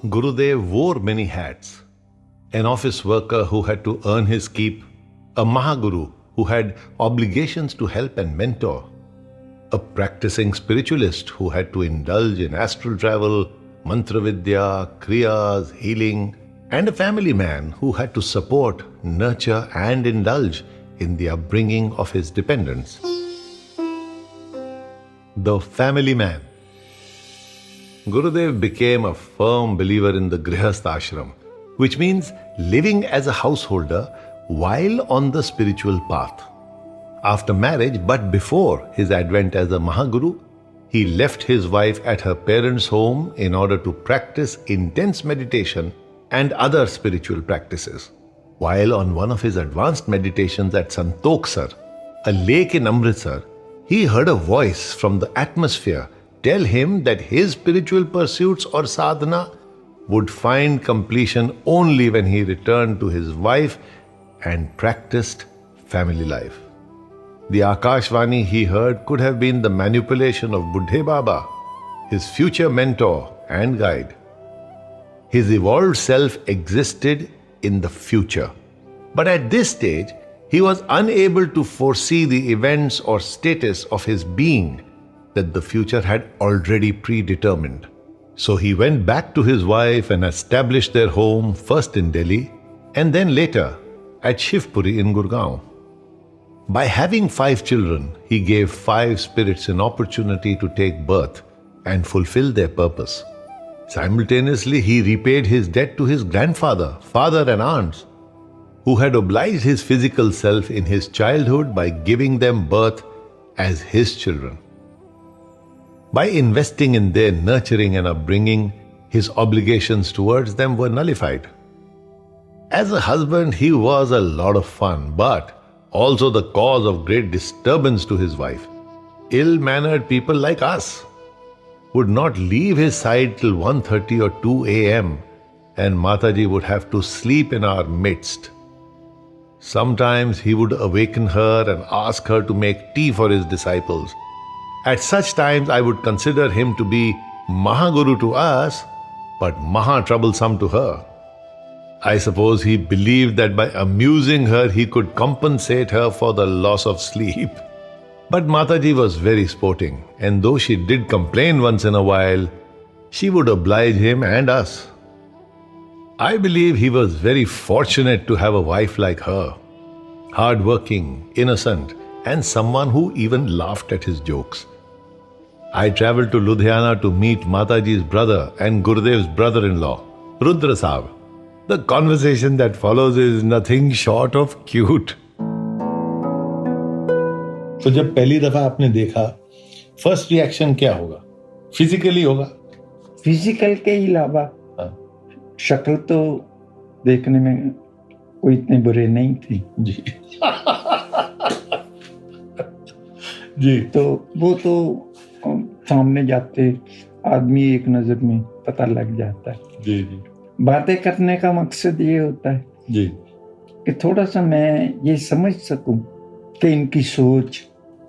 Gurudev wore many hats. An office worker who had to earn his keep, a mahaguru who had obligations to help and mentor, a practicing spiritualist who had to indulge in astral travel, mantra vidya, kriyas, healing, and a family man who had to support, nurture, and indulge in the upbringing of his dependents. The family man. Gurudev became a firm believer in the grihastha ashram, which means living as a householder while on the spiritual path. After marriage, but before his advent as a mahaguru, he left his wife at her parents' home in order to practice intense meditation and other spiritual practices. While on one of his advanced meditations at Santokhsar, a lake in Amritsar, he heard a voice from the atmosphere tell him that his spiritual pursuits or sadhana would find completion only when he returned to his wife and practiced family life. The Akashvani he heard could have been the manipulation of Buddhe Baba, his future mentor and guide. His evolved self existed in the future, but at this stage, he was unable to foresee the events or status of his being that the future had already predetermined. So he went back to his wife and established their home first in Delhi and then later at Shivpuri in Gurgaon. By having 5 children, he gave 5 spirits an opportunity to take birth and fulfill their purpose. Simultaneously, he repaid his debt to his grandfather, father, and aunts, who had obliged his physical self in his childhood by giving them birth as his children. By investing in their nurturing and upbringing, his obligations towards them were nullified. As a husband, he was a lot of fun, but also the cause of great disturbance to his wife. Ill-mannered people like us would not leave his side till 1:30 or 2 a.m. and Mataji would have to sleep in our midst. Sometimes he would awaken her and ask her to make tea for his disciples. At such times, I would consider him to be mahaguru to us, but maha troublesome to her. I suppose he believed that by amusing her, he could compensate her for the loss of sleep. But Mataji was very sporting, and though she did complain once in a while, she would oblige him and us. I believe he was very fortunate to have a wife like her, hard-working, innocent, and someone who even laughed at his jokes. I travelled to Ludhiana to meet Mataji's brother and Gurudev's brother-in-law, Rudra Sahib. The conversation that follows is nothing short of cute. तो जब पहली दफा आपने देखा, first reaction क्या होगा? Physically होगा? Physical के अलावा शक्ल तो देखने में कोई इतने बुरे नहीं थी जी जी। तो वो तो सामने जाते आदमी एक नजर में पता लग जाता है जी जी। बातें करने का मकसद ये होता है जी कि थोड़ा सा मैं ये समझ सकूं कि इनकी सोच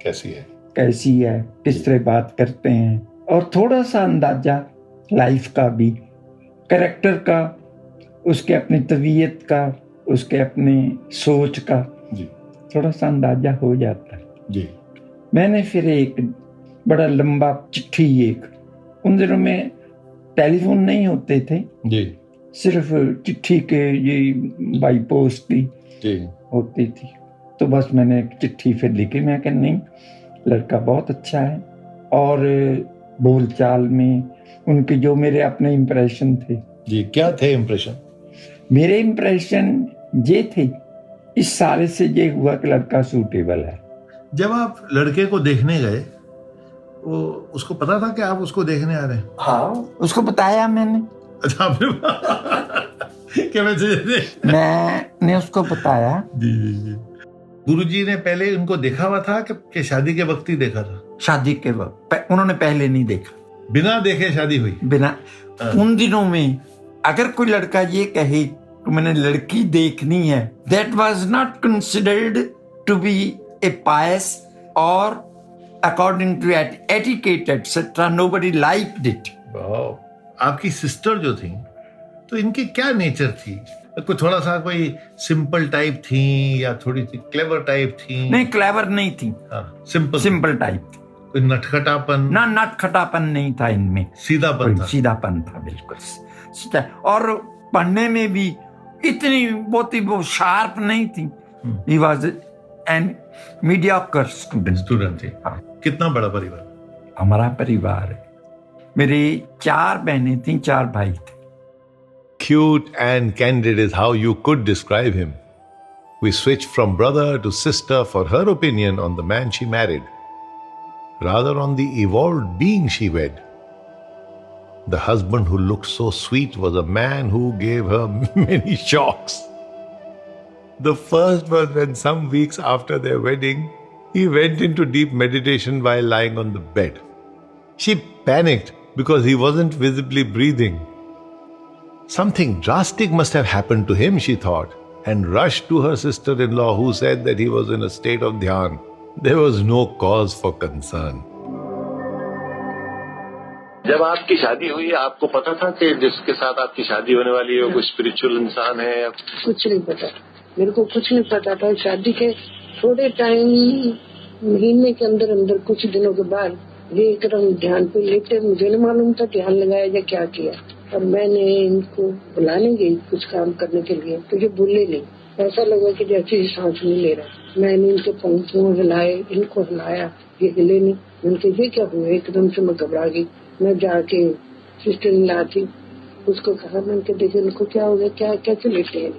कैसी है, किस तरह बात करते हैं, और थोड़ा सा अंदाजा लाइफ का भी, कैरेक्टर का, उसके अपनी तबीयत का, उसके अपने सोच का जी। थोड़ा सा अंदाजा हो जाता है जी। मैंने फिर एक बड़ा लंबा चिट्ठी, एक उन दिनों में टेलीफोन नहीं होते थे जी, सिर्फ चिट्ठी के ये बाई पोस्ट भी जी होती थी, तो बस मैंने एक चिट्ठी फिर लिखी। मैं कहा नहीं, लड़का बहुत अच्छा है, और बोलचाल में उनके जो मेरे अपने इम्प्रेशन थे जी। क्या थे इम्प्रेशन? मेरे इम्प्रेशन ये थे, इस सारे से ये हुआ कि लड़का सूटेबल है। जब आप लड़के को देखने गए, वो उसको पता था कि आप उसको देखने आ रहे हैं? हाँ, उसको बताया मैंने। अच्छा, आपने क्या मैंने उसको बताया। जी जी जी। गुरुजी ने पहले उनको देखा हुआ था कि शादी के वक्त ही देखा था? शादी के वक्त उन्होंने पहले नहीं देखा, बिना देखे शादी हुई? बिना। उन दिनों में अगर कोई लड़का ये कहे कि मैंने लड़की देखनी है, that was not considered to be a pious और according to etiquette et cetera, nobody liked it. आपकी सिस्टर जो थी तो इनकी क्या नेचर थी? कोई थोड़ा सा कोई सिंपल टाइप थी या थोड़ी सी क्लेवर टाइप थी? नहीं, क्लेवर नहीं थी, सिंपल टाइप थी। कोई नटखटापन? ना, नटखटापन नहीं था इनमें, सीधापन था। सीधापन था, बिल्कुल सीधा। और पढ़ने में भी इतनी बहुत ही वो शार्प नहीं थी। He was an mediocre student थी। हाँ। कितना बड़ा परिवार? हमारा परिवार है, मेरी 4 बहनें थी, 4 भाई थे। Cute and candid is how you could describe him. We switched from brother to sister for her opinion on the man she married, rather on the evolved being she wed. The husband who looked so sweet was a man who gave her many shocks. The first was when some weeks after their wedding, he went into deep meditation while lying on the bed. She panicked because he wasn't visibly breathing. Something drastic must have happened to him, she thought, and rushed to her sister-in-law, who said that he was in a state of dhyan. There was no cause for concern. जब आपकी शादी हुई, आपको पता था कि जिसके साथ आपकी शादी होने वाली है वो कोई स्पिरिचुअल इंसान है? कुछ नहीं पता, मेरे को कुछ नहीं पता था। शादी के थोड़े टाइम, महीने के अंदर अंदर कुछ दिनों के बाद ये एकदम ध्यान पे लेटे, मुझे नहीं मालूम था ध्यान लगाया या क्या किया। और मैंने इनको बुलाने गई कुछ काम करने के लिए, तो ये बोले नहीं। ऐसा लगा कि जैसे सांस नहीं ले रहा। मैंने इनके पंखों हिलाए, इनको हिलाया, ये हिले नहीं। उनके ये क्या हुआ? एकदम से मैं घबरा गई। मैं जाके सिस्टर ला थी, उसको कहा, मैंने देखिए इनको क्या हो गया, क्या कैसे लेटे हैं?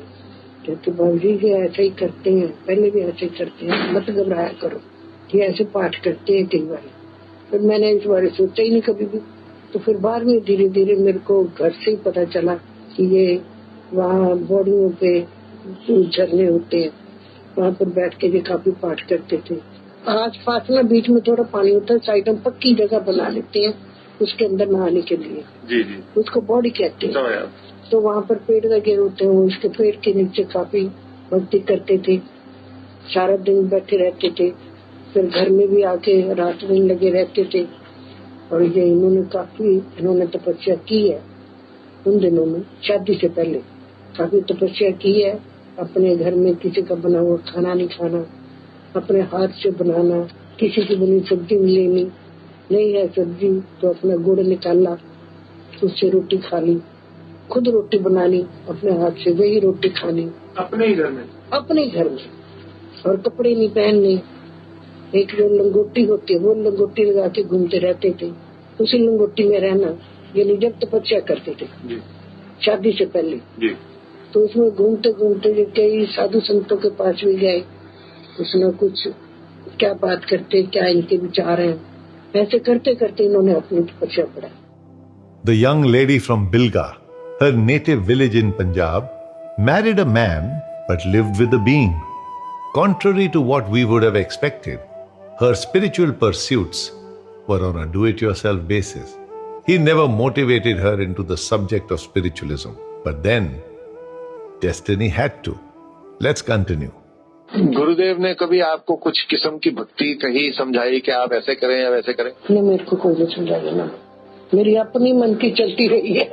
कहते बाबूजी ये ऐसे ही करते हैं, पहले भी ऐसे ही करते हैं, मत घबराया करो, ये ऐसे पाठ करते हैं कई बार। फिर मैंने इस बारे सोचा ही नहीं कभी भी। तो फिर बाद में धीरे धीरे मेरे को घर से ही पता चला कि ये वहाँ बॉडियों पे झरने होते हैं, वहाँ पर बैठ के ये काफी पाठ करते थे। आस पास में बीच में थोड़ा पानी होता है, साइड में पक्की जगह बना लेते हैं उसके अंदर नहाने के लिए। जी जी, उसको बॉडी कहते हैं। तो वहाँ पर पेड़ लगे होते हैं, उसके पेड़ के नीचे काफी भक्ति करते थे, सारा दिन बैठे रहते थे। फिर घर में भी आके रात दिन लगे रहते थे। और ये इन्होंने तपस्या की है उन दिनों में, शादी से पहले काफी तपस्या की है। अपने घर में किसी का बना हुआ खाना नहीं खाना, अपने हाथ से बनाना, किसी की बनी सब्जी लेनी, नहीं है सब्जी तो अपना गुड़ निकाला, उससे रोटी खा ली, खुद रोटी बनानी अपने हाथ से, वही रोटी खानी अपने ही घर में, अपने घर में। और कपड़े नहीं पहनने। एक जो लंगोटी होती है वो लंगोटी लगा के घूमते रहते थे, उसी लंगोटी में रहना। ये जब तपस्या करते थे शादी से पहले जी। तो उसमें घूमते घूमते जो कई साधु संतों के पास भी गए, उसमें कुछ क्या बात करते, क्या इनके विचार हैं, ऐसे करते करते इन्होंने अपनी तपस्या पढ़ा। The young lady from Bilga, her native village in Punjab, married a man but lived with a being. Contrary to what we would have expected, her spiritual pursuits were on a do-it-yourself basis. He never motivated her into the subject of spiritualism. But then, destiny had to. Let's continue. गुरुदेव ने कभी आपको कुछ किस्म की भक्ति कही, समझाई कि आप ऐसे करें या वैसे करें? नहीं, मेरे को कोई नहीं समझाया ना, मेरी अपनी मन की चलती रही है।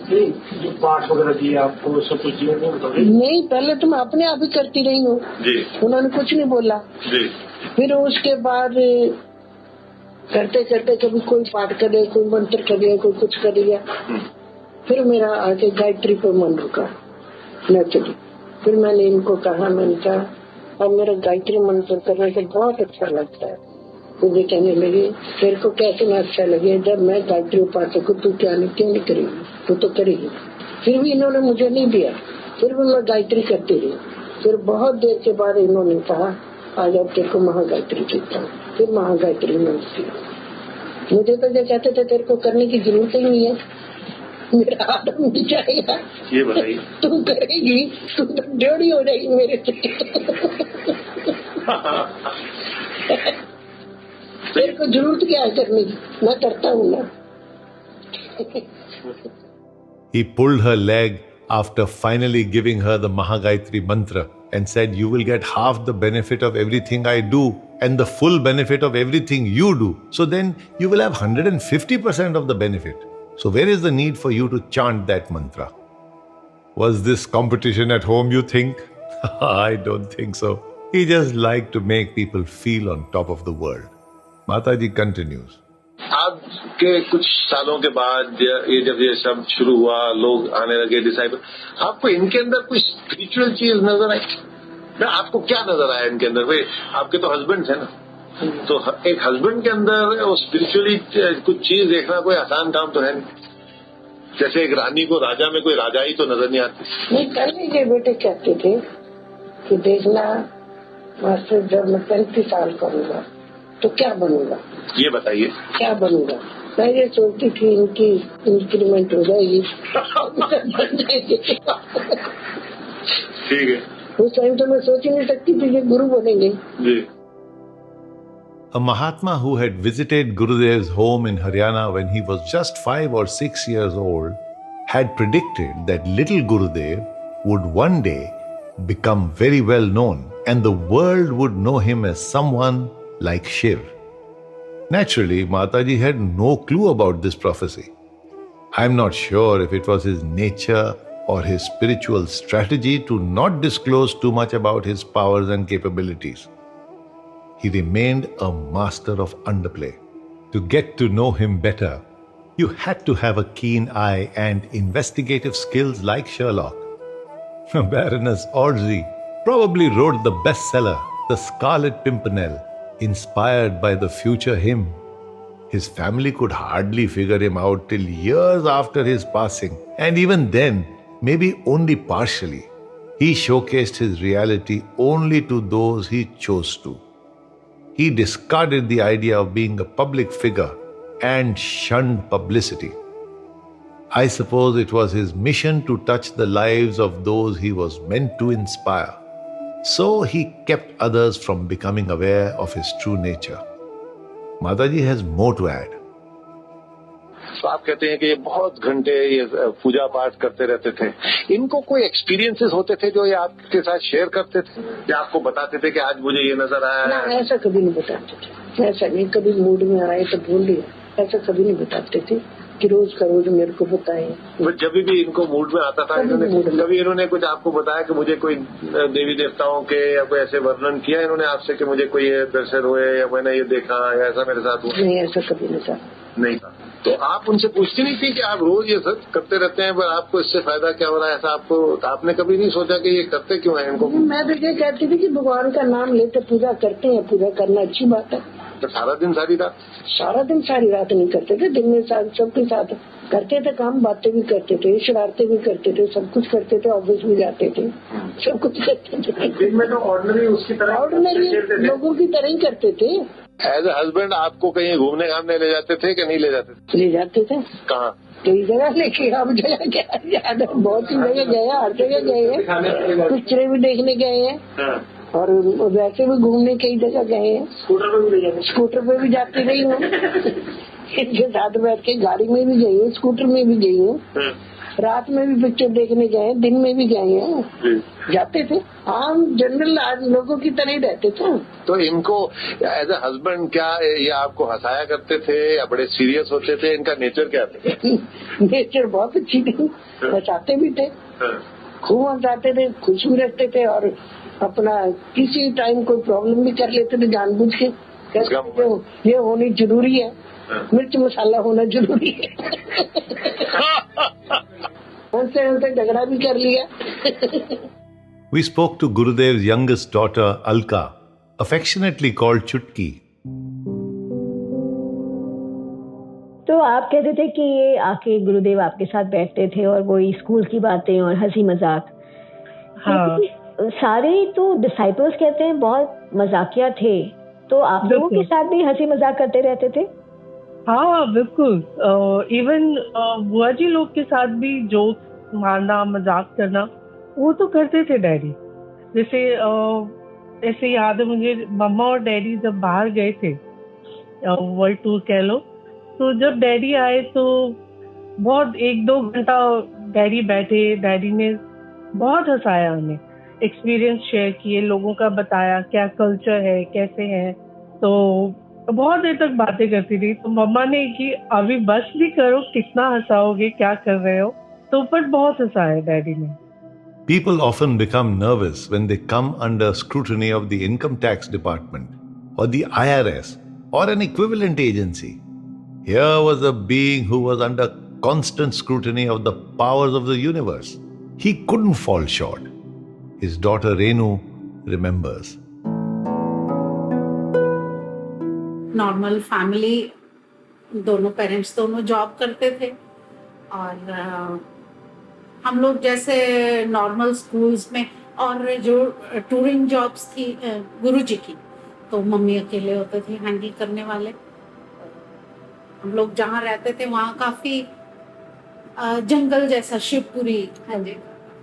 जो पाठ वगैरह दिए आपको सब कुछ नहीं, पहले तो मैं अपने आप ही करती रही हूँ, उन्होंने कुछ नहीं बोला जी। फिर उसके बाद करते करते कभी कोई पाठ करे, कोई मंत्र कर लिया, कोई कुछ कर लिया। फिर मेरा आगे गायत्री पर मन रुका, न चली। फिर मैंने इनको कहा, मैंने कहा अब मेरा गायत्री मंत्र करने से बहुत अच्छा लगता है। तो ये कहने लगे, तेरे को कैसे ना अच्छा लगे, जब मैं गायत्री उपासक हूँ, तू क्यों नहीं करेगी, तू तो करेगी। फिर भी इन्होंने मुझे नहीं दिया, फिर भी मैं गायत्री करती रही। फिर बहुत देर के बाद इन्होंने कहा, आज अब तेरे को महागायत्री सीखता हूँ। फिर महागायत्री मैंने सीखी। मुझे तो जो कहते थे तेरे को करने की जरूरत ही नहीं है, मेरा हाथ मिल जाएगा, ये बताइए तू करेगी, तू तो जोड़ी हो जाएगी मेरे से। तेरे को जरूरत क्या है करने की, मैं करता हूँ ना। He pulled her leg after finally giving her the Mahagayatri mantra and said, you will get half the benefit of everything I do and the full benefit of everything you do. So then you will have 150% of the benefit. So where is the need for you to chant that mantra? Was this competition at home, you think? I don't think so. He just liked to make people feel on top of the world. Mataji continues. आपके कुछ सालों के बाद जब ये सब शुरू हुआ, लोग आने लगे डिसाइपल, आपको इनके अंदर कोई स्पिरिचुअल चीज नजर आई? ना, आपको क्या नजर आया इनके अंदर? भाई आपके तो हस्बैंड है ना, तो एक हस्बैंड के अंदर वो स्पिरिचुअली कुछ चीज देखना कोई आसान काम तो है नहीं। जैसे एक रानी को राजा में कोई राजाई तो नजर नहीं आती। नहीं, पहले के बेटे कहते थे कि देखना मास्टर, जब मैं 35 साल करूंगा तो क्या बनूंगा। ये बताइए क्या बनूंगा। मैं ये सोचती थी इनकी इंक्रीमेंट हो जाएगी। ठीक है। उस टाइम तो मैं सोच ही नहीं सकती थी कि गुरु बनेंगे। जी। A Mahatma who had visited Gurudev's home in Haryana when he was just 5 or 6 years old had predicted that little Gurudev would one day become very well known and the world would know him as someone like Shiv. Naturally, Mataji had no clue about this prophecy. I'm not sure if it was his nature or his spiritual strategy to not disclose too much about his powers and capabilities. He remained a master of underplay. To get to know him better, you had to have a keen eye and investigative skills like Sherlock. Baroness Orczy probably wrote the bestseller, The Scarlet Pimpernel, inspired by the future him. His family could hardly figure him out till years after his passing, and even then, maybe only partially. He showcased his reality only to those he chose to. He discarded the idea of being a public figure and shunned publicity. I suppose it was his mission to touch the lives of those he was meant to inspire. So he kept others from becoming aware of his true nature. Mataji has more to add. तो आप कहते हैं कि ये बहुत घंटे ये पूजा पाठ करते रहते थे। इनको कोई एक्सपीरियंसेस होते थे जो ये आपके साथ शेयर करते थे, या आपको बताते थे कि आज मुझे ये नजर आया है? ना, ऐसा कभी नहीं बताते थे। ऐसा नहीं, कभी मूड में आए तो बोल दिया, ऐसा कभी नहीं बताते थे कि रोज का रोज मेरे को बताएं। जब भी इनको मूड में आता था, कभी इन्होंने कुछ आपको बताया कि मुझे कोई देवी देवताओं के या कोई ऐसे वर्णन किया इन्होंने आपसे कि मुझे कोई ये दर्शन हुए या मैंने ये देखा या ऐसा मेरे साथ हुआ? नहीं, ऐसा कभी नहीं था। नहीं था। तो आप उनसे पूछती नहीं थी कि आप रोज ये सब करते रहते हैं, पर आपको इससे फायदा क्या हो रहा है? ऐसा आपने कभी नहीं सोचा कि ये करते क्यों है इनको? मैं तो ये कहती थी कि भगवान का नाम लेते पूजा करते हैं, पूजा करना अच्छी बात है। तो सारा दिन सारी रात? सारा दिन सारी रात नहीं करते थे, दिन में सबके साथ करते थे काम, बातें भी करते थे, शरारतें भी करते थे, सब कुछ करते थे, ऑफिस भी जाते थे, सब कुछ करते थे। दिन में तो ऑर्डिनरी उसकी तरह, ऑर्डिनरी लोगों की तरह ही करते थे। एज ए हस्बैंड आपको कहीं घूमने घामने ले जाते थे कि नहीं ले जाते थे? ले जाते थे। कहाँ? कई जगह लेके, अब जगह क्या, बहुत सी जगह गए, हर जगह गए हैं, पिक्चरें भी देखने गए हैं और वैसे भी घूमने कई जगह गए हैं। स्कूटर पे भी जाते रही हूँ, इनके साथ बैठ के गाड़ी में भी गई हूँ, स्कूटर में भी गई हूँ, रात में भी पिक्चर देखने गए, दिन में भी गए हैं, जाते थे। आम जनरल आज लोगों की तरह ही रहते थे। तो इनको एज ए हस्बैंड क्या ये आपको हंसाया करते थे या बड़े सीरियस होते थे? इनका नेचर क्या था? नेचर बहुत अच्छी थी, हंसाते भी थे, खूब हंसाते थे, खुश भी रहते थे और अपना किसी टाइम कोई प्रॉब्लम भी कर लेते थे जानबूझ के। ये होनी जरूरी है, मिर्च मसाला होना जरूरी है। उनसे झगड़ा भी कर लिया। We spoke to Gurudev's youngest daughter, Alka, affectionately called Chutki. तो आप कहते थे कि ये आके गुरुदेव आपके साथ बैठते थे और वही स्कूल की बातें और हंसी मजाक। हाँ। सारे तो डिसाइपल्स कहते हैं बहुत मजाकिया थे, तो आप लोगों के साथ भी हंसी मजाक करते रहते थे? हाँ बिल्कुल, इवन बुआ जी लोग के साथ भी जोक्स मारना, मजाक करना वो तो करते थे डैडी। जैसे ऐसे याद है मुझे, मम्मा और डैडी जब बाहर गए थे वर्ल्ड टूर कह लो, तो जब डैडी आए तो बहुत 1-2 घंटा डैडी बैठे, डैडी ने बहुत हंसाया, हमें एक्सपीरियंस शेयर किए, लोगों का बताया क्या कल्चर है, कैसे है, तो बहुत देर तक बातें करती थी। तो मम्मा ने कि अभी बस भी करो, कितना हंसाओगे, क्या कर रहे हो, तो पर बहुत हंसाया डैडी ने। People often become nervous when they come under scrutiny of the income tax department or the IRS or an equivalent agency. Here was a being who was under constant scrutiny of the powers of the universe. He couldn't fall short. His daughter Renu remembers. Normal family, दोनों parents दोनों job करते थे और हम लोग जैसे normal schools में, और जो टूरिंग जॉब्स थी गुरुजी की, तो मम्मी अकेले होते थे हैंडल करने वाले। हम लोग जहाँ रहते थे वहाँ काफी जंगल जैसा शिवपुरी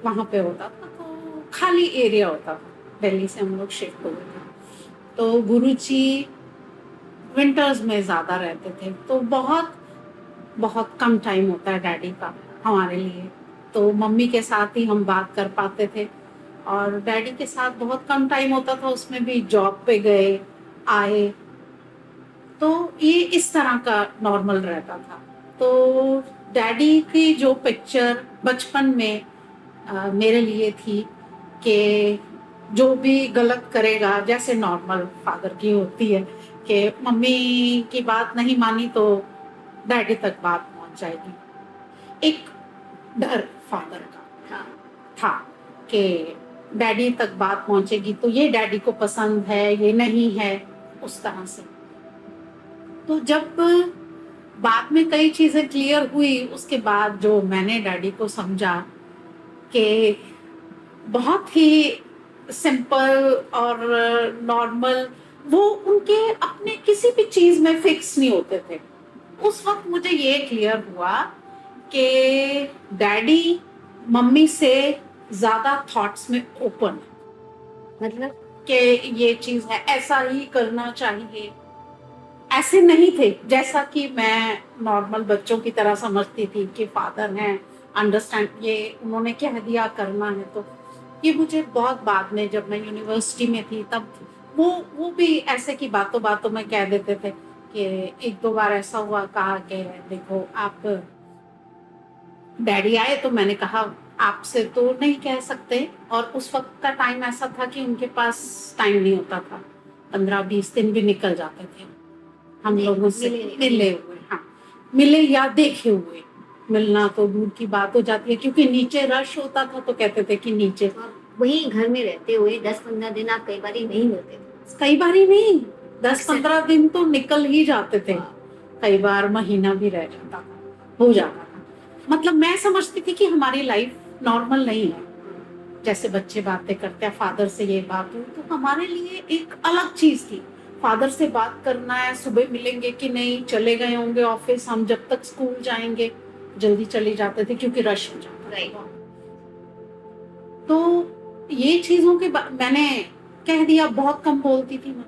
वहाँ पे होता था, तो खाली एरिया होता था। दिल्ली से हम लोग शिफ्ट हो गए थे, तो गुरुजी विंटर्स में ज्यादा रहते थे, तो बहुत बहुत कम टाइम होता है डैडी का हमारे लिए। तो मम्मी के साथ ही हम बात कर पाते थे, और डैडी के साथ बहुत कम टाइम होता था, उसमें भी जॉब पे गए आए, तो ये इस तरह का नॉर्मल रहता था। तो डैडी की जो पिक्चर बचपन में मेरे लिए थी कि जो भी गलत करेगा, जैसे नॉर्मल फादर की होती है कि मम्मी की बात नहीं मानी तो डैडी तक बात पहुंच जाएगी। एक डर फादर का था कि डैडी तक बात पहुंचेगी तो ये डैडी को पसंद है, ये नहीं है, उस तरह से। तो जब बाद में कई चीजें क्लियर हुई, उसके बाद जो मैंने डैडी को समझा कि बहुत ही सिंपल और नॉर्मल, वो उनके अपने किसी भी चीज में फिक्स नहीं होते थे। उस वक्त मुझे ये क्लियर हुआ कि डैडी मम्मी से ज्यादा थॉट्स में ओपन, मतलब कि ये चीज है, ऐसा ही करना चाहिए, ऐसे नहीं थे जैसा कि मैं नॉर्मल बच्चों की तरह समझती थी कि फादर हैं, अंडरस्टैंड, ये उन्होंने कह दिया करना है। तो ये मुझे बहुत बाद में, जब मैं यूनिवर्सिटी में थी तब वो भी ऐसे की बातों बातों में कह देते थे कि एक दो बार ऐसा हुआ, कहा कि देखो आप, डैडी आए तो मैंने कहा आपसे तो नहीं कह सकते, और उस वक्त का टाइम ऐसा था कि उनके पास टाइम नहीं होता था, 15-20 दिन भी निकल जाते थे हम लोगों से मिले हुए। हाँ, मिले या देखे हुए, मिलना तो दूर की बात हो जाती है, क्योंकि नीचे रश होता था तो कहते थे कि नीचे। वही घर में रहते हुए 10-15 दिन आप कई बार ही नहीं मिलते थे। कई बार ही नहीं, 10-15 दिन तो निकल ही जाते थे, कई बार महीना भी रह जाता था, हो जाता था। मतलब मैं समझती थी कि हमारी लाइफ नॉर्मल नहीं है, जैसे बच्चे बातें करते हैं, फादर से ये बात हुई तो हमारे लिए एक अलग चीज थी। फादर से बात करना है, सुबह मिलेंगे कि नहीं, चले गए होंगे ऑफिस, हम जब तक स्कूल जाएंगे जल्दी चले जाते थे क्योंकि रश हो जाता था। तो ये चीजों के मैंने कह दिया, बहुत कम बोलती थी मैं,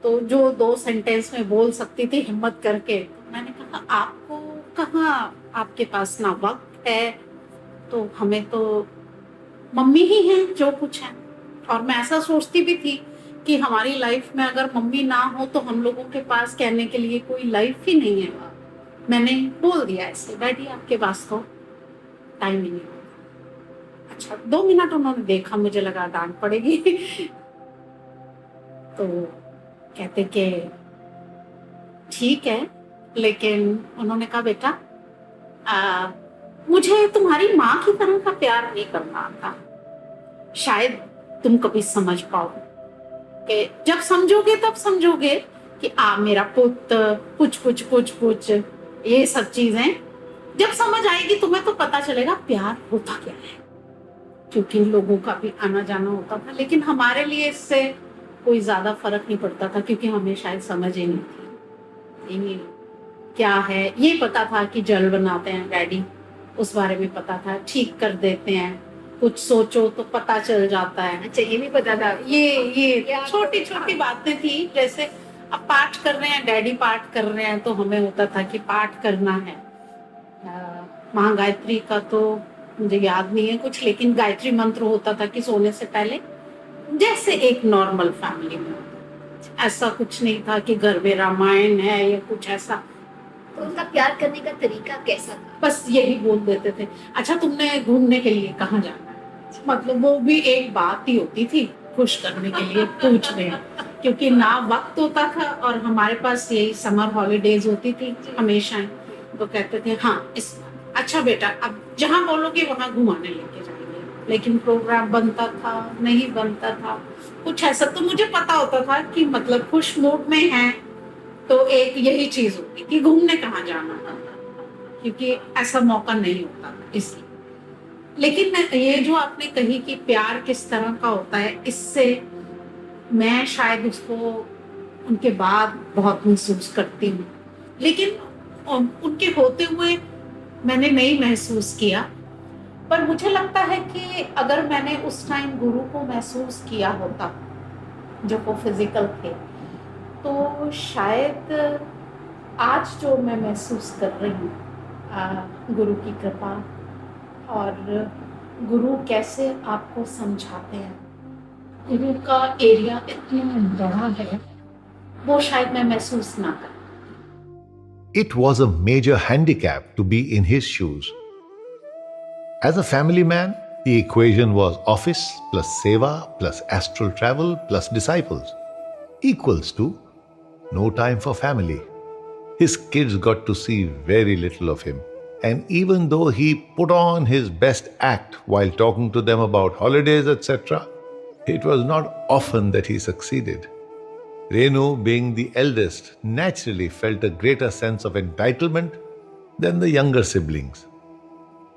तो जो 2 सेंटेंस में बोल सकती थी हिम्मत करके, तो मैंने कहा आपको कहाँ, आपके पास ना वक्त है, तो हमें तो मम्मी ही हैं जो कुछ है। और मैं ऐसा सोचती भी थी कि हमारी लाइफ में अगर मम्मी ना हो तो हम लोगों के पास कहने के लिए कोई लाइफ ही नहीं है। मैंने बोल दिया ऐसे, डैडी आपके पास तो टाइम ही नहीं होता। अच्छा, 2 मिनट उन्होंने देखा, मुझे लगा डांट पड़ेगी तो कहते कि ठीक है, लेकिन उन्होंने कहा बेटा मुझे तुम्हारी माँ की तरह का प्यार नहीं करना आता, शायद तुम कभी समझ पाओ, कि जब समझोगे तब समझोगे कि मेरा पुत, कुछ ये सब चीजें जब समझ आएगी तुम्हें तो पता चलेगा प्यार होता क्या है। क्योंकि लोगों का भी आना जाना होता था, लेकिन हमारे लिए इससे कोई ज्यादा फर्क नहीं पड़ता था, क्योंकि हमें शायद समझ ही नहीं थी ये क्या है। ये पता था कि जल बनाते हैं डैडी, उस बारे में पता था, ठीक कर देते हैं, कुछ सोचो तो पता चल जाता है। अच्छा, ये भी पता था। ये छोटी छोटी बातें थी, जैसे अब पाठ कर रहे हैं, डैडी पाठ कर रहे हैं, तो हमें होता था कि पाठ करना है। महागायत्री का तो मुझे याद नहीं है कुछ, लेकिन गायत्री मंत्र होता था कि सोने से पहले, जैसे एक नॉर्मल फैमिली में। ऐसा कुछ नहीं था कि घर में रामायण है या कुछ ऐसा। तो उनका प्यार करने का तरीका कैसा था? बस यही बोल देते थे, अच्छा तुमने घूमने के लिए कहाँ जाना है, मतलब वो भी एक बात ही होती थी खुश करने के लिए पूछने, क्योंकि ना वक्त होता था और हमारे पास यही समर हॉलीडेज होती थी हमेशा। तो कहते थे हाँ इस अच्छा बेटा अब जहाँ बोलोगे वहाँ घुमाने लेके जाएंगे, लेकिन प्रोग्राम बनता था नहीं बनता था कुछ ऐसा। तो मुझे पता होता था कि मतलब खुश मूड में है तो एक यही चीज होती कि घूमने कहाँ जाना था, क्योंकि ऐसा मौका नहीं होता था इसलिए। लेकिन ये जो आपने कही कि प्यार किस तरह का होता है, इससे मैं शायद उसको उनके बाद बहुत महसूस करती हूँ, लेकिन उनके होते हुए मैंने नहीं महसूस किया। पर मुझे लगता है कि अगर मैंने उस टाइम गुरु को महसूस किया होता जब वो फिजिकल थे, तो शायद आज जो मैं महसूस कर रही हूँ गुरु की कृपा और गुरु कैसे आपको समझाते हैं, गुरु का एरिया इतना बड़ा है, वो शायद मैं महसूस ना कर। It was a major handicap to be in his shoes. As a family man, the equation was office plus seva plus astral travel plus disciples equals to no time for family. His kids got to see very little of him. And even though he put on his best act while talking to them about holidays, etc., it was not often that he succeeded. Renu, being the eldest, naturally felt a greater sense of entitlement than the younger siblings.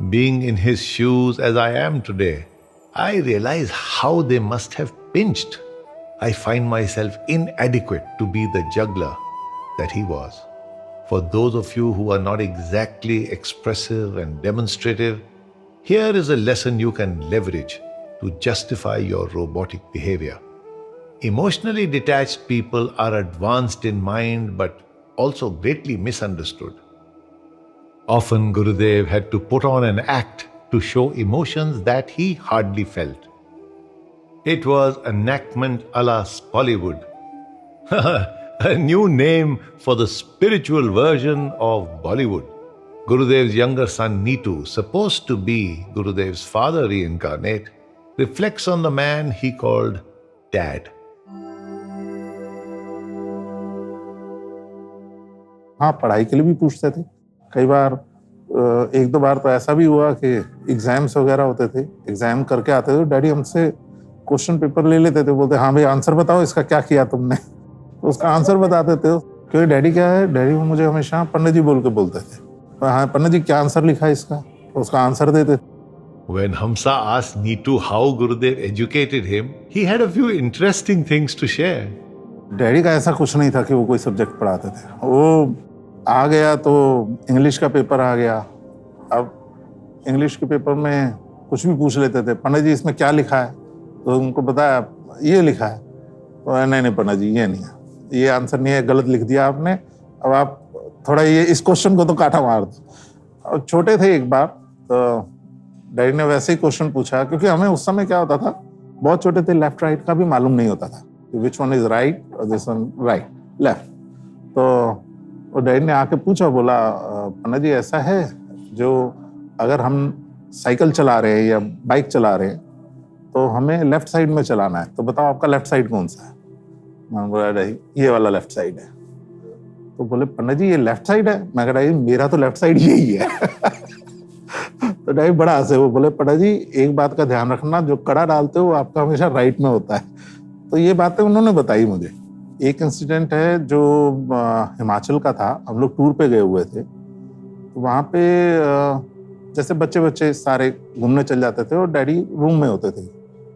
Being in his shoes as I am today, I realize how they must have pinched. I find myself inadequate to be the juggler that he was. For those of you who are not exactly expressive and demonstrative, here is a lesson you can leverage to justify your robotic behavior. Emotionally detached people are advanced in mind but also greatly misunderstood. Often Gurudev had to put on an act to show emotions that he hardly felt. It was enactment a la Bollywood. A new name for the spiritual version of Bollywood. Gurudev's younger son Neetu, supposed to be Gurudev's father reincarnate, reflects on the man he called Dad. हाँ, पढ़ाई के लिए भी पूछते थे। कई बार एक दो बार तो ऐसा भी हुआ कि एग्जाम्स वगैरह होते थे, एग्जाम करके आते थे, डैडी हमसे क्वेश्चन पेपर ले लेते थे, बोलते हाँ भाई आंसर बताओ इसका क्या किया तुमने, तो उसका आंसर बताते थे। क्योंकि डैडी क्या है, डैडी मुझे हमेशा पंडित जी बोल के बोलते थे, हाँ पंडित जी क्या आंसर लिखा है इसका, तो उसका आंसर देते। When Hamsa asked Neetu how Gurudev educated him, he had a few interesting things to share. Daddy का ऐसा कुछ नहीं था कि वो कोई सब्जेक्ट पढ़ाते थे। वो आ गया तो इंग्लिश का पेपर आ गया, अब इंग्लिश के पेपर में कुछ भी पूछ लेते थे, पंडित जी इसमें क्या लिखा है, तो उनको बताया ये लिखा है, तो नहीं पंडित जी ये नहीं है, ये आंसर नहीं है, गलत लिख दिया आपने, अब आप थोड़ा ये इस क्वेश्चन को तो काटा मार दो। और छोटे थे एक बार, तो डैडी ने वैसे ही क्वेश्चन पूछा, क्योंकि हमें उस समय क्या होता था, बहुत छोटे थे, लेफ्ट राइट का भी मालूम नहीं होता था, विच वन इज राइट और दिस वन राइट लेफ्ट। तो डैडी ने आके पूछा, बोला पंडित जी ऐसा है जो अगर हम साइकिल चला रहे हैं या बाइक चला रहे हैं तो हमें लेफ्ट साइड में चलाना है, तो बताओ आपका लेफ्ट साइड कौन सा है। मैंने बोला डैडी ये वाला लेफ्ट साइड है। तो बोले पंडित जी ये लेफ्ट साइड है। मैं कहा मेरा तो लेफ्ट साइड यही है। तो डैडी बड़ा हंसे, वो बोले पंडित जी एक बात का ध्यान रखना, जो कड़ा डालते हो वो आपका हमेशा राइट में होता है। तो ये बातें उन्होंने बताई मुझे। एक इंसिडेंट है जो हिमाचल का था, हम लोग टूर पे गए हुए थे, तो वहाँ पे जैसे बच्चे सारे घूमने चल जाते थे और डैडी रूम में होते थे,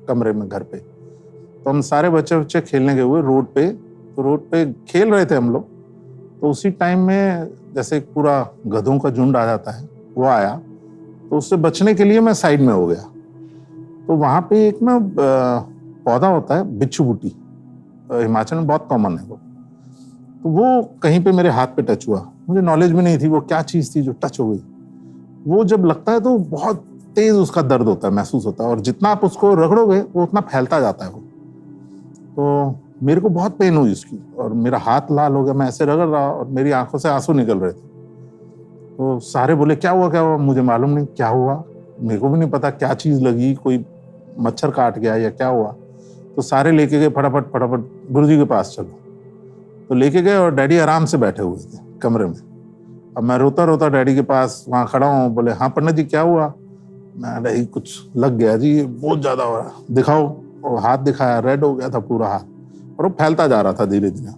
कमरे में घर पे, तो हम सारे बच्चे खेलने गए हुए रोड पे, तो रोड पे खेल रहे थे हम लोग। तो उसी टाइम में जैसे पूरा गधों का झुंड आ जाता है, वो आया, तो उससे बचने के लिए मैं साइड में हो गया। तो वहाँ पे एक ना पौधा होता है बिच्छू बूटी, हिमाचल में बहुत कॉमन है वो, तो वो कहीं पे मेरे हाथ पे टच हुआ, मुझे नॉलेज भी नहीं थी वो क्या चीज़ थी जो टच हो गई। वो जब लगता है तो बहुत तेज उसका दर्द होता है, महसूस होता है, और जितना आप उसको रगड़ोगे वो उतना फैलता जाता है वो। तो मेरे को बहुत पेन हुई उसकी, और मेरा हाथ लाल हो गया, मैं ऐसे रगड़ रहा और मेरी आंखों से आंसू निकल रहे थे। तो सारे बोले क्या हुआ, मुझे मालूम नहीं क्या हुआ, मेरे को भी नहीं पता क्या चीज़ लगी, कोई मच्छर काट गया या क्या हुआ, तो सारे लेके गए फटाफट गुरुजी के पास चलो। तो लेके गए और डैडी आराम से बैठे हुए थे कमरे में। अब मैं रोता रोता डैडी के पास वहाँ खड़ा हूँ। बोले हाँ पंडित जी क्या हुआ? मैं डैडी कुछ लग गया जी, बहुत ज्यादा हो रहा, दिखाओ। और हाथ दिखाया, रेड हो गया था पूरा हाथ और वो फैलता जा रहा था धीरे धीरे।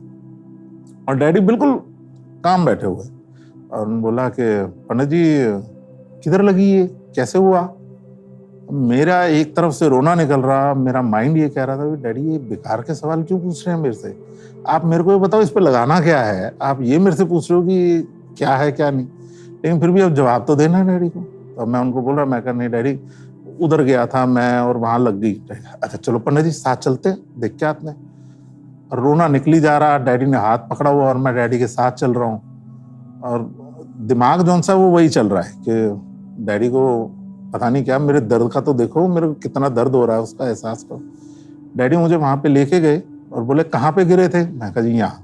और डैडी बिल्कुल काम बैठे हुए और बोला कि पंडित जी किधर लगी ये, कैसे हुआ? मेरा एक तरफ से रोना निकल रहा, मेरा माइंड ये कह रहा था डैडी ये बेकार के सवाल क्यों पूछ रहे हैं मेरे से, आप मेरे को ये बताओ इस पे लगाना क्या है, आप ये मेरे से पूछ रहे हो कि क्या है क्या नहीं। लेकिन फिर भी अब जवाब तो देना है डैडी को। तो मैं उनको बोल रहा, मैं कहा नहीं डैडी उधर गया था मैं और वहां लग गई। अच्छा चलो पंडित जी साथ चलते देख के आते हैं। और रोना निकली जा रहा, डैडी ने हाथ पकड़ा हुआ और मैं डैडी के साथ चल रहा हूँ। और दिमाग जो सा वो वही चल रहा है कि डैडी को पता नहीं क्या, मेरे दर्द का तो देखो, मेरे को कितना दर्द हो रहा है उसका एहसास करो। डैडी मुझे वहां पे लेके गए और बोले कहाँ पे गिरे थे? मैं कहा जी यहाँ।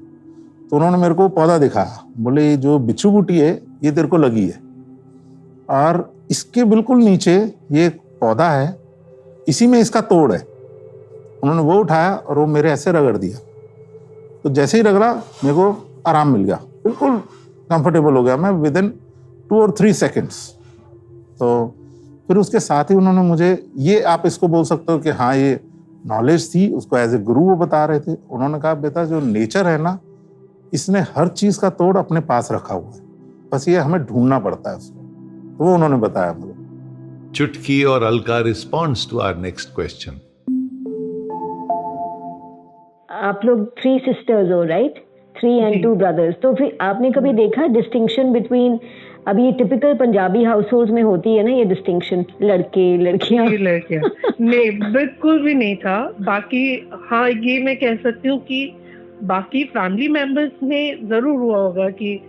तो उन्होंने मेरे को पौधा दिखाया, बोले ये जो बिच्छू बूटी है ये तेरे को लगी है और इसके बिल्कुल नीचे ये एक पौधा है, इसी में इसका तोड़ है। उन्होंने वो उठाया और वो मेरे ऐसे रगड़ दिया। तो जैसे ही रगड़ा मेरे को आराम मिल गया, बिल्कुल कंफर्टेबल हो गया मैं विद इन 2 और 3 सेकेंड्स। तो फिर उसके साथ ही उन्होंने मुझे ये, आप इसको बोल सकते हो कि हाँ ये नॉलेज थी, उसको एज ए गुरु वो बता रहे थे। उन्होंने कहा बेटा जो नेचर है ना, इसने हर चीज का तोड़ अपने पास रखा हुआ है, बस ये हमें ढूंढना पड़ता है उसको। तो वो उन्होंने बताया मुझे। Chutki or Alka responds to our next question. आप लोग 3 sisters हो, राइट? 3 and 2 brothers। तो फिर आपने कभी देखा डिस्टिंक्शन बिटवीन, अभी ये टिपिकल पंजाबी हाउस होल्ड में होती है ना ये डिस्टिंक्शन, लड़के लड़कियां? लड़कियां नहीं, बिल्कुल भी नहीं था। बाकी हाँ ये मैं कह सकती हूँ कि बाकी फैमिली मेंबर्स में जरूर हुआ होगा कि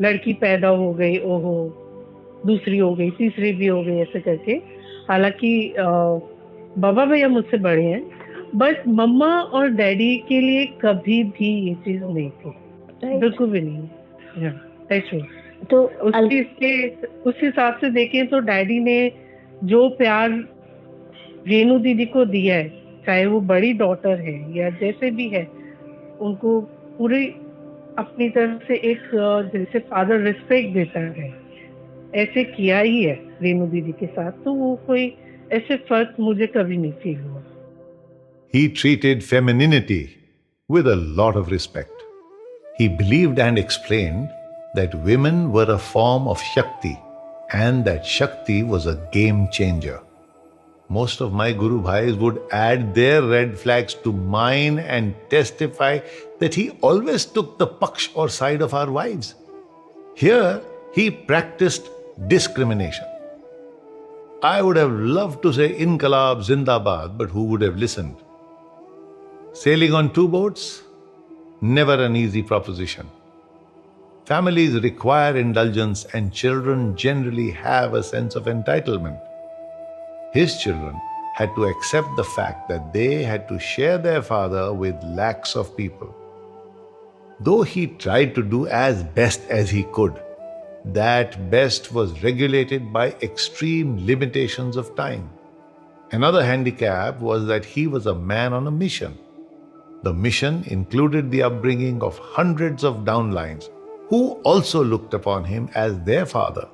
लड़की पैदा हो गई, ओहो दूसरी हो गई, तीसरी भी हो गई, ऐसे करके। हालांकि बाबा भैया मुझसे बड़े हैं, बट मम्मा और डैडी के लिए कभी भी ये चीज नहीं थी, बिल्कुल भी नहीं। ऐसे तो उस हिसाब से देखें तो डैडी ने जो प्यार रेनू दीदी को दिया है, चाहे वो बड़ी डॉटर है या जैसे भी है, उनको पूरी अपनी तरफ से एक जैसे फादर रिस्पेक्ट देता है, ऐसे किया ही है रेनू दीदी के साथ। तो वो कोई ऐसे फर्क मुझे कभी नहीं फील हुआ। He treated femininity with a lot of respect. He believed and explained that women were a form of Shakti and that Shakti was a game changer. Most of my Guru Bhais would add their red flags to mine and testify that he always took the paksh or side of our wives. Here, he practiced discrimination. I would have loved to say Inqilab Zindabad, but who would have listened? Sailing on 2 boats? Never an easy proposition. Families require indulgence and children generally have a sense of entitlement. His children had to accept the fact that they had to share their father with lakhs of people. Though he tried to do as best as he could, that best was regulated by extreme limitations of time. Another handicap was that he was a man on a mission. The mission included the upbringing of hundreds of downlines who also looked upon him as their father.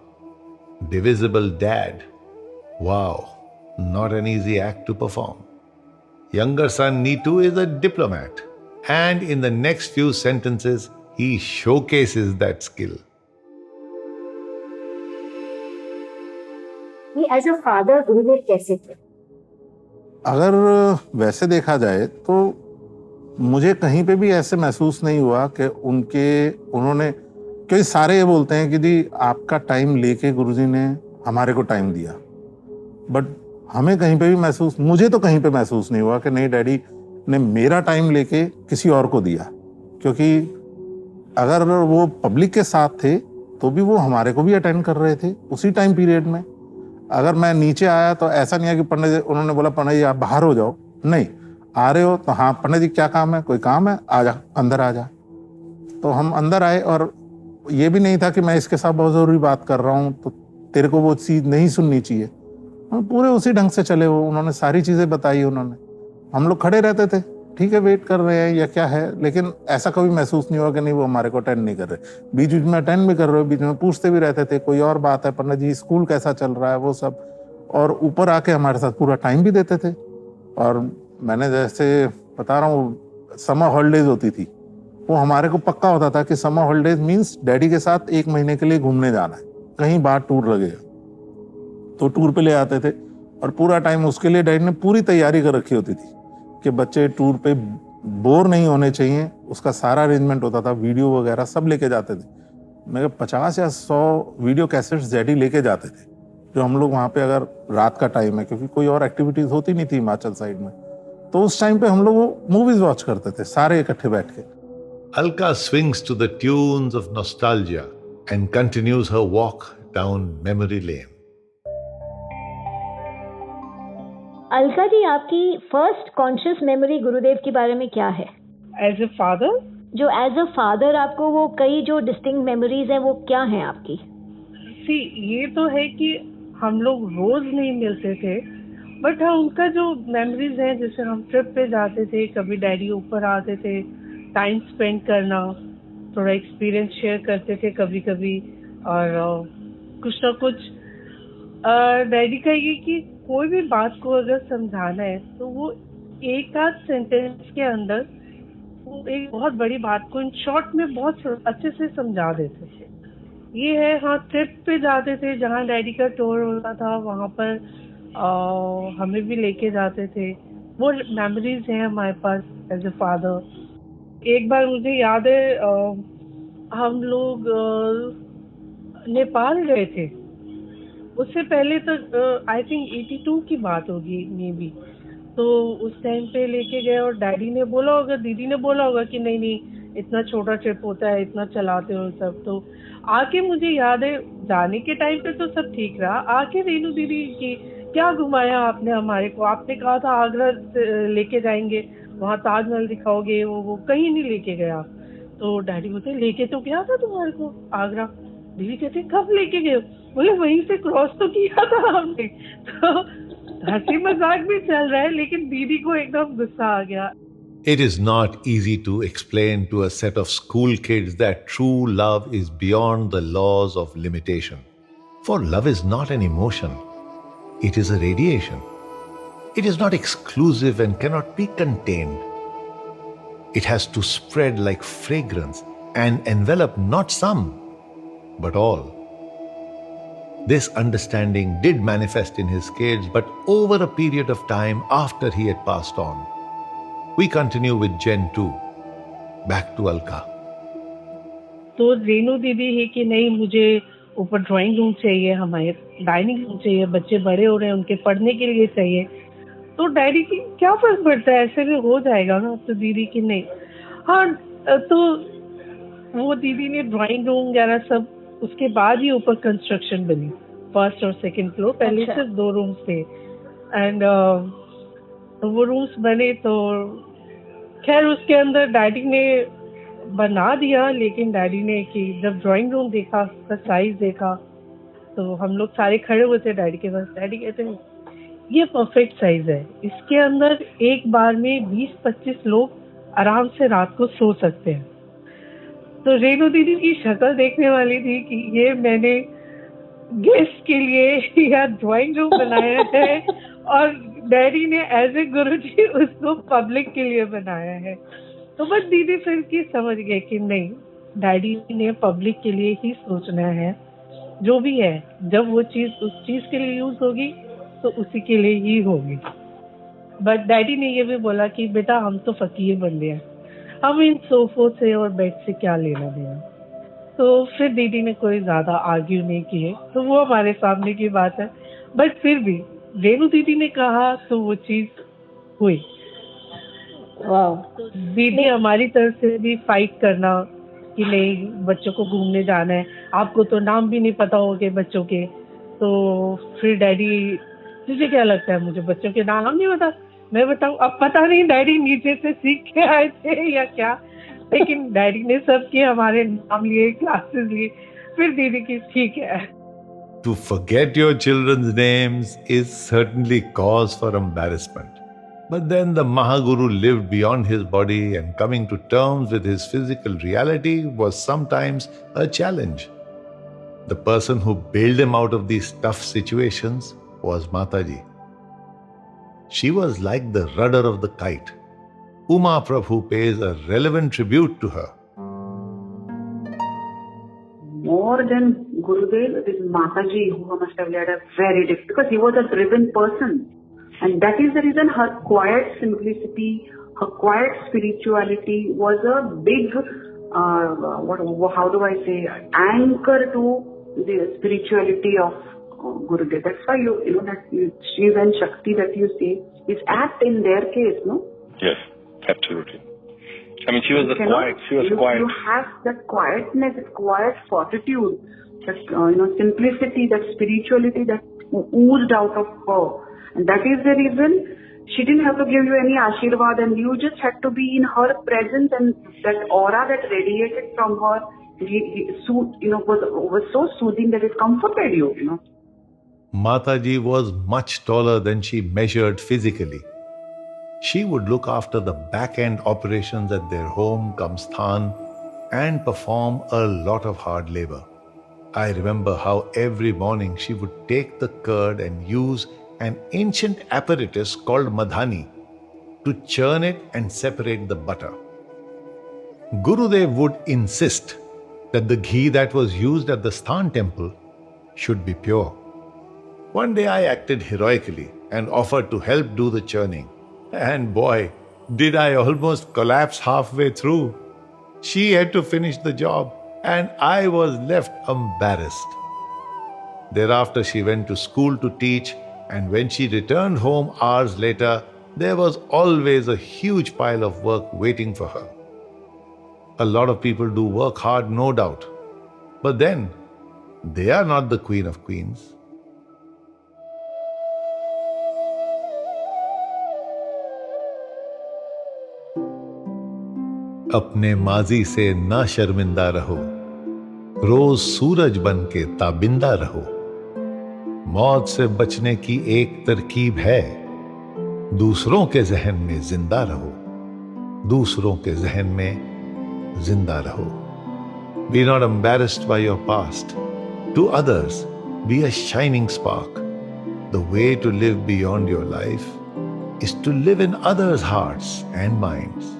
Divisible dad. Wow, not an easy act to perform. Younger son Neetu is a diplomat, and in the next few sentences, he showcases that skill. As a father Gurudev कैसे थे? अगर वैसे देखा जाए तो मुझे कहीं पे भी ऐसे महसूस नहीं हुआ कि उन्होंने, क्योंकि सारे ये बोलते हैं कि जी आपका टाइम लेके गुरुजी ने हमारे को टाइम दिया, बट हमें कहीं पे भी मुझे तो कहीं पे महसूस नहीं हुआ कि नहीं डैडी ने मेरा टाइम लेके किसी और को दिया। क्योंकि अगर वो पब्लिक के साथ थे तो भी वो हमारे को भी अटेंड कर रहे थे उसी टाइम पीरियड में। अगर मैं नीचे आया तो ऐसा नहीं है कि पंडित जी, उन्होंने बोला पंडित जी आप बाहर हो जाओ, नहीं आ रहे हो तो हाँ पंडित जी क्या काम है, कोई काम है, आ जा अंदर आ जा। तो हम अंदर आए और ये भी नहीं था कि मैं इसके साथ बहुत जरूरी बात कर रहा हूँ तो तेरे को वो चीज नहीं सुननी चाहिए। हम पूरे उसी ढंग से चले, वो उन्होंने सारी चीज़ें बताई उन्होंने। हम लोग खड़े रहते थे, ठीक है वेट कर रहे हैं या क्या है, लेकिन ऐसा कभी महसूस नहीं हुआ कि नहीं वो हमारे को अटेंड नहीं कर रहे। बीच बीच में अटेंड भी कर रहे हो, बीच में पूछते भी रहते थे कोई और बात है पंडित जी, स्कूल कैसा चल रहा है, वो सब। और ऊपर आके हमारे साथ पूरा टाइम भी देते थे। और मैंने जैसे बता रहा हूँ, समर हॉलीडेज होती थी, वो हमारे को पक्का होता था कि समर हॉलीडेज मीन्स डैडी के साथ 1 महीने के लिए घूमने जाना है, कहीं बाहर टूर लगेगा तो टूर पे ले आते थे। और पूरा टाइम उसके लिए डैडी ने पूरी तैयारी कर रखी होती थी कि बच्चे टूर पे बोर नहीं होने चाहिए, उसका सारा अरेंजमेंट होता था, वीडियो वगैरह सब लेके जाते थे। मैं 50 या 100 वीडियो कैसेट्स डैडी लेके जाते थे, जो हम लोग वहाँ पे अगर रात का टाइम है, क्योंकि कोई और एक्टिविटीज होती नहीं थी हिमाचल साइड में, तो उस टाइम पे हम लोग वो मूवीज वॉच करते थे सारे इकट्ठे बैठ के। Alka swings to the tunes of nostalgia and continues her walk down memory lane. Alka ji, आपकी फर्स्ट कॉन्शियस मेमोरी गुरुदेव के बारे में क्या है? एज ए फादर, जो एज अ फादर आपको वो कई जो डिस्टिंक्ट मेमोरीज हैं वो क्या हैं आपकी? सी ये तो है कि हम लोग रोज नहीं मिलते थे, बट हाँ उनका जो मेमोरीज है, जैसे हम ट्रिप पे जाते थे, कभी डैडी ऊपर आते थे, टाइम स्पेंड करना, थोड़ा एक्सपीरियंस शेयर करते थे कभी कभी। और कुछ ना कुछ डैडी का ये कि कोई भी बात को अगर समझाना है तो वो एक आध सेंटेंस के अंदर वो एक बहुत बड़ी बात को इन शॉर्ट में बहुत अच्छे से समझा देते थे। ये है, हाँ ट्रिप पे जाते थे जहाँ डैडी का टूर होता था, वहाँ पर हमें भी लेके जाते थे। वो मेमोरीज हैं हमारे पास एज ए फादर। एक बार मुझे याद है हम लोग नेपाल गए थे, उससे पहले तो आई थिंक 82 की बात होगी मे बी। तो उस टाइम पे लेके गए और डैडी ने बोला होगा, दीदी ने बोला होगा कि नहीं नहीं इतना छोटा ट्रिप होता है, इतना चलाते हो सब। तो आके मुझे याद है जाने के टाइम पे तो सब ठीक रहा, आके रेनू दीदी की क्या घुमाया आपने हमारे को, आपने कहा था आगरा लेके जाएंगे, वहाँ ताजमहल दिखाओगे, वो कहीं नहीं लेके गया। तो डैडी बोलते लेके तो गया था तुम्हारे को आगरा। दीदी कहते कब लेके गए? बोले वहीं से क्रॉस तो किया था हमने। तो हंसी मजाक भी चल रहा है, लेकिन दीदी को एकदम गुस्सा आ गया। It is not easy to explain to a set of school kids that true love is beyond the laws of limitation. For love is not an emotion, it is a radiation. It is not exclusive and cannot be contained. It has to spread like fragrance and envelop not some, but all. This understanding did manifest in his kids, but over a period of time after he had passed on. We continue with Gen 2. Back to Alka. तो रेनू दीदी है कि नहीं मुझे ऊपर drawing room चाहिए, हमारे dining room चाहिए, बच्चे बड़े हो रहे हैं उनके पढ़ने के लिए चाहिए। तो डैडी की क्या फर्क पड़ता है, ऐसे भी हो जाएगा ना। तो दीदी की नहीं, हाँ तो वो दीदी ने ड्राइंग रूम वगैरह सब, उसके बाद ही ऊपर कंस्ट्रक्शन बनी, फर्स्ट और सेकंड फ्लोर। पहले सिर्फ 2 रूम्स थे एंड वो रूम्स बने। तो खैर उसके अंदर डैडी ने बना दिया, लेकिन डैडी ने कि जब ड्राइंग रूम देखा, उसका साइज देखा, तो हम लोग सारे खड़े हुए थे डैडी के पास। डैडी कहते हैं ये परफेक्ट साइज है, इसके अंदर एक बार में 20-25 लोग आराम से रात को सो सकते हैं। तो रेनू दीदी की शक्ल देखने वाली थी कि ये मैंने गेस्ट के लिए या ड्राइंग रूम बनाया है और डैडी ने एज ए गुरुजी उसको पब्लिक के लिए बनाया है। तो बस दीदी फिर की समझ गए कि नहीं, डैडी ने पब्लिक के लिए ही सोचना है, जो भी है जब वो चीज़ उस चीज़ के लिए यूज होगी तो उसी के लिए ही होगी। बट डैडी ने ये भी बोला कि बेटा हम तो फकीर बन गए, हम इन सोफों से और बेड से क्या लेना देना। तो फिर दीदी ने कोई ज़्यादा आर्ग्यू नहीं किए, तो वो हमारे सामने की बात है। बट फिर भी रेनू दीदी ने कहा तो वो चीज़ हुई। वाह। दीदी हमारी तरफ से भी फाइट करना कि नहीं बच्चों को घूमने जाना है, आपको तो नाम भी नहीं पता होगे बच्चों के। तो फिर डैडी तुझे क्या लगता है मुझे बच्चों के नाम नहीं पता? मैं बताऊं, अब पता नहीं डैडी नीचे से सीख के आए थे या क्या, लेकिन डैडी ने सबके हमारे नाम लिए, क्लासेस लिए। फिर दीदी की ठीक है। To forget your children's names is certainly cause for embarrassment. But then the mahaguru lived beyond his body, and coming to terms with his physical reality was sometimes a challenge. The person who bailed him out of these tough situations was Mataji. She was like the rudder of the kite. Uma Prabhu pays a relevant tribute to her. More than Gurudev, it is Mataji who must have led a very difficult, because he was a driven person. And that is the reason her quiet simplicity, her quiet spirituality was a big, how do I say, anchor to the spirituality of Gurudev. That's why that Shiv and Shakti that you say is apt in their case, no? Yes, absolutely. I mean, she was quiet. You have that quietness, that quiet fortitude, that simplicity, that spirituality that oozed out of her. And that is the reason she didn't have to give you any ashirvad, and you just had to be in her presence, and that aura that radiated from her was so soothing that it comforted you. Mataji was much taller than she measured physically. She would look after the back-end operations at their home, Kamsthan, and perform a lot of hard labor. I remember how every morning she would take the curd and use an ancient apparatus called madhani to churn it and separate the butter. Gurudev would insist that the ghee that was used at the Sthan temple should be pure. One day I acted heroically and offered to help do the churning. And boy, did I almost collapse halfway through. She had to finish the job, and I was left embarrassed. Thereafter, she went to school to teach, and when she returned home hours later, there was always a huge pile of work waiting for her. A lot of people do work hard, no doubt. But then, they are not the Queen of Queens. अपने माजी से ना शर्मिंदा रहो, रोज सूरज बन के ताबिंदा रहो। मौत से बचने की एक तरकीब है, दूसरों के जहन में जिंदा रहो, दूसरों के जहन में जिंदा रहो। Be not embarrassed by your past. To others, be a shining spark. The way to live beyond your life is to live in others' hearts and minds.